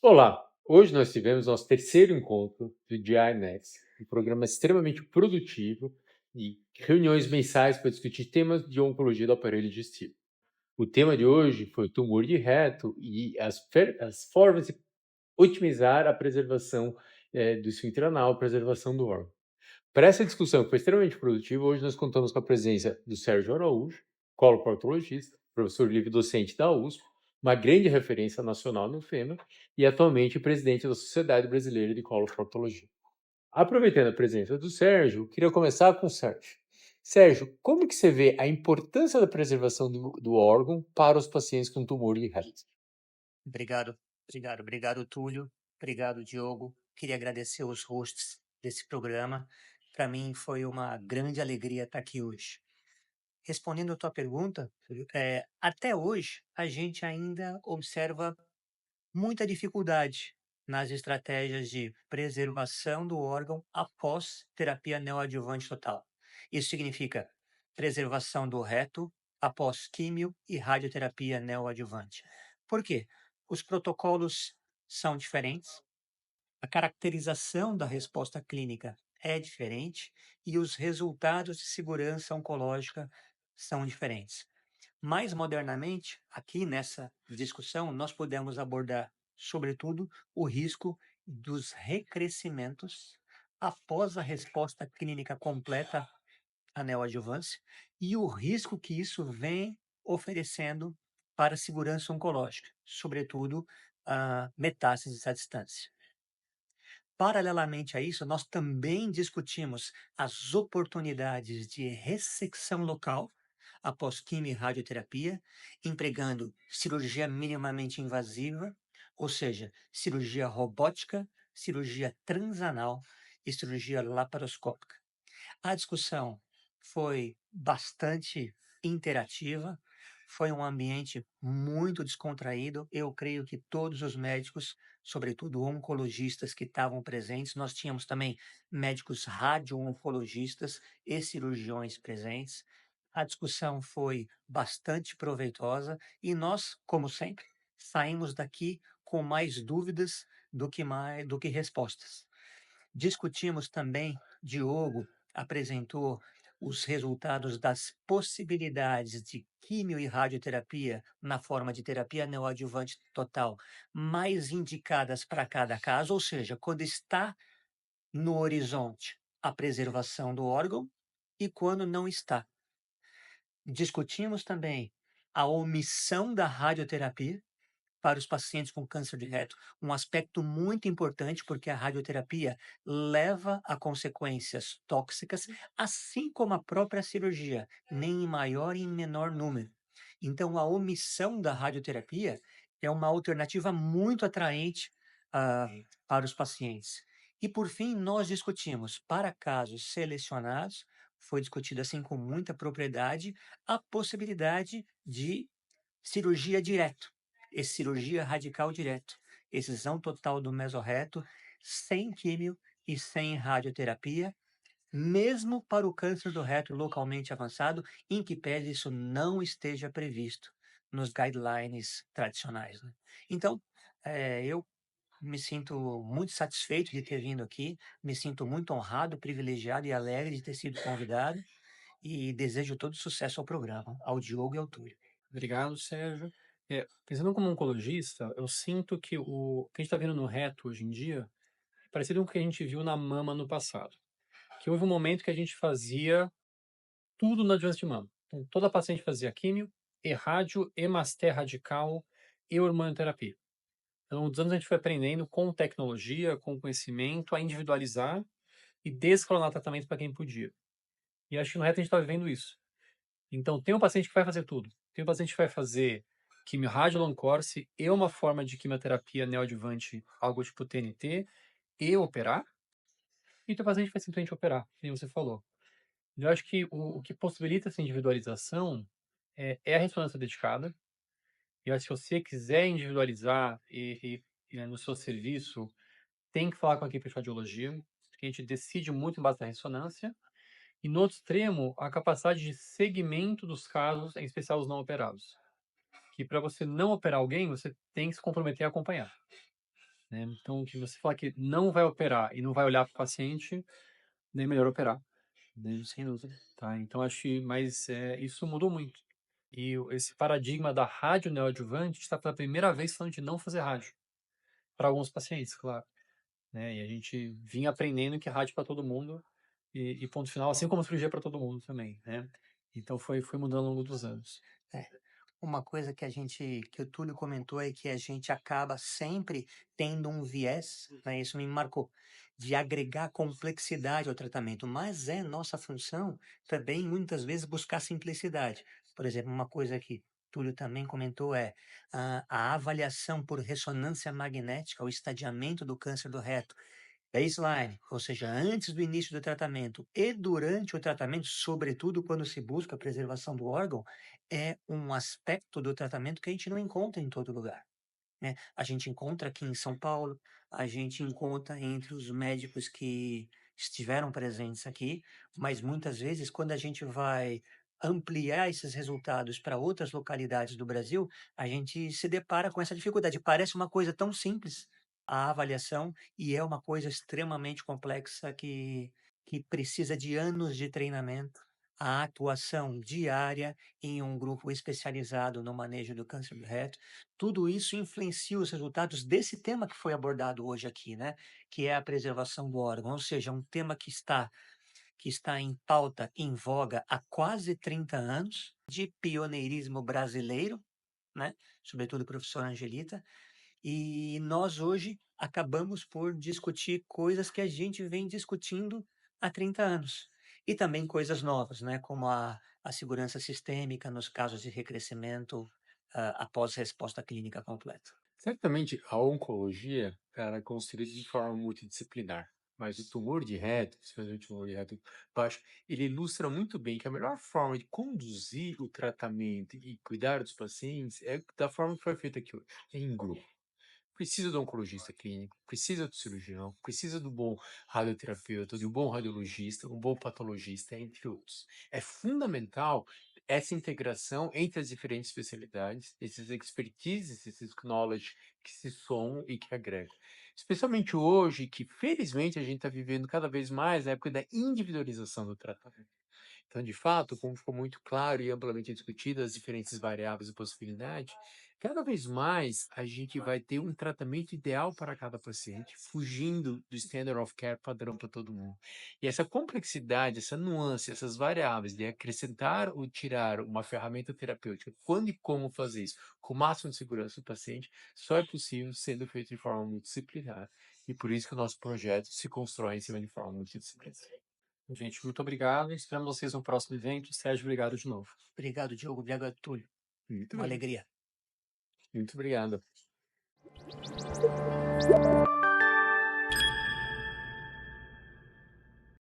Olá! Hoje nós tivemos nosso terceiro encontro do GI Next, um programa extremamente produtivo e reuniões mensais para discutir temas de oncologia do aparelho digestivo. O tema de hoje foi o tumor de reto e as formas de otimizar a preservação do esfíncter anal, a preservação do órgão. Para essa discussão que foi extremamente produtiva, hoje nós contamos com a presença do Sérgio Araújo, coloproctologista, professor livre-docente da USP, uma grande referência nacional no FEMA e atualmente presidente da Sociedade Brasileira de Coloproctologia. Aproveitando a presença do Sérgio, queria começar com o Sérgio. Sérgio, como que você vê a importância da preservação do órgão para os pacientes com tumor de reto? Obrigado, Túlio. Obrigado, Diogo. Queria agradecer os hosts desse programa. Para mim foi uma grande alegria estar aqui hoje. Respondendo a tua pergunta, Túlio, até hoje a gente ainda observa muita dificuldade nas estratégias de preservação do órgão após terapia neoadjuvante total. Isso significa preservação do reto após químio e radioterapia neoadjuvante. Por quê? Os protocolos são diferentes, a caracterização da resposta clínica é diferente e os resultados de segurança oncológica são diferentes. Mais modernamente, aqui nessa discussão, nós podemos abordar, sobretudo, o risco dos recrescimentos após a resposta clínica completa à neoadjuvância e o risco que isso vem oferecendo para a segurança oncológica, sobretudo a metástases à distância. Paralelamente a isso, nós também discutimos as oportunidades de ressecção local após quimio e radioterapia, empregando cirurgia minimamente invasiva, ou seja, cirurgia robótica, cirurgia transanal e cirurgia laparoscópica. A discussão foi bastante interativa, foi um ambiente muito descontraído. Eu creio que todos os médicos, sobretudo oncologistas que estavam presentes, nós tínhamos também médicos radio-oncologistas e cirurgiões presentes. A discussão foi bastante proveitosa e nós, como sempre, saímos daqui com mais dúvidas do que respostas. Discutimos também, Diogo apresentou os resultados das possibilidades de químio e radioterapia na forma de terapia neoadjuvante total, mais indicadas para cada caso, ou seja, quando está no horizonte a preservação do órgão e quando não está. Discutimos também a omissão da radioterapia para os pacientes com câncer de reto, um aspecto muito importante, porque a radioterapia leva a consequências tóxicas, assim como a própria cirurgia, nem em maior e em menor número. Então, a omissão da radioterapia é uma alternativa muito atraente para os pacientes. E, por fim, nós discutimos, para casos selecionados, foi discutido assim com muita propriedade, a possibilidade de cirurgia direto, cirurgia radical direto, excisão total do mesorreto, sem químio e sem radioterapia, mesmo para o câncer do reto localmente avançado, em que pese isso não esteja previsto nos guidelines tradicionais, né? Então, eu me sinto muito satisfeito de ter vindo aqui, me sinto muito honrado, privilegiado e alegre de ter sido convidado e desejo todo sucesso ao programa, ao Diogo e ao Túlio. Obrigado, Sérgio. Pensando como oncologista, eu sinto que o que a gente está vendo no reto hoje em dia é parecido com o que a gente viu na mama no passado. Que houve um momento que a gente fazia tudo na adjuvância de mama. Então, toda paciente fazia químio, e rádio, hemasté radical e hormonoterapia. Então, ao longo dos anos a gente foi aprendendo com tecnologia, com conhecimento, a individualizar e descalonar tratamento para quem podia. E acho que no reto a gente está vivendo isso. Então, tem um paciente que vai fazer tudo. Tem um paciente que vai fazer quimio-rádio long course e uma forma de quimioterapia neoadjuvante, algo tipo TNT, e operar. E tem um paciente que vai simplesmente operar, como você falou. Eu acho que o que possibilita essa individualização é a ressonância dedicada. E eu acho que se você quiser individualizar né, no seu serviço, tem que falar com a equipe de radiologia, porque a gente decide muito em base da ressonância. E no outro extremo, a capacidade de segmento dos casos, em especial os não operados. Que para você não operar alguém, você tem que se comprometer a acompanhar, né? Então, que você falar que não vai operar e não vai olhar para o paciente, nem melhor operar, né? Sem dúvida. Tá? Então, acho que, mas isso mudou muito. E esse paradigma da rádio neoadjuvante está pela primeira vez falando de não fazer rádio. Para alguns pacientes, claro, né? E a gente vinha aprendendo que é rádio para todo mundo e ponto final, assim como cirurgia para todo mundo também, né? Então foi mudando ao longo dos anos. É. Uma coisa que o Túlio comentou é que a gente acaba sempre tendo um viés, né? Isso me marcou, de agregar complexidade ao tratamento, mas é nossa função também muitas vezes buscar simplicidade. Por exemplo, uma coisa que Túlio também comentou é a avaliação por ressonância magnética, o estadiamento do câncer do reto. Baseline, ou seja, antes do início do tratamento e durante o tratamento, sobretudo quando se busca a preservação do órgão, é um aspecto do tratamento que a gente não encontra em todo lugar, né? A gente encontra aqui em São Paulo, a gente encontra entre os médicos que estiveram presentes aqui, mas muitas vezes, quando a gente vai ampliar esses resultados para outras localidades do Brasil, a gente se depara com essa dificuldade. Parece uma coisa tão simples a avaliação e é uma coisa extremamente complexa que precisa de anos de treinamento. A atuação diária em um grupo especializado no manejo do câncer do reto, tudo isso influencia os resultados desse tema que foi abordado hoje aqui, né? Que é a preservação do órgão, ou seja, um tema que está em pauta, em voga há quase 30 anos, de pioneirismo brasileiro, né? Sobretudo o professor Angelita, e nós hoje acabamos por discutir coisas que a gente vem discutindo há 30 anos. E também coisas novas, né? Como a segurança sistêmica nos casos de recrescimento após resposta clínica completa. Certamente a oncologia ela é construída de forma multidisciplinar, mas o tumor de reto, especialmente o tumor de reto baixo, ele ilustra muito bem que a melhor forma de conduzir o tratamento e cuidar dos pacientes é da forma que foi feita aqui hoje, em grupo. Precisa do oncologista clínico, precisa do cirurgião, precisa do bom radioterapeuta, de um bom radiologista, um bom patologista, entre outros. É fundamental essa integração entre as diferentes especialidades, esses expertises, esses knowledge que se somam e que agregam. Especialmente hoje, que felizmente a gente está vivendo cada vez mais a época da individualização do tratamento. Então, de fato, como ficou muito claro e amplamente discutido as diferentes variáveis e possibilidades, cada vez mais a gente vai ter um tratamento ideal para cada paciente, fugindo do standard of care padrão para todo mundo. E essa complexidade, essa nuance, essas variáveis de acrescentar ou tirar uma ferramenta terapêutica, quando e como fazer isso, com o máximo de segurança do paciente, só é possível sendo feito de forma multidisciplinar. E por isso que o nosso projeto se constrói em cima de forma multidisciplinar. Gente, muito obrigado. Esperamos vocês no próximo evento. Sérgio, obrigado de novo. Obrigado, Diogo. Obrigado, Túlio. Muito Uma bem. alegria. Muito obrigado.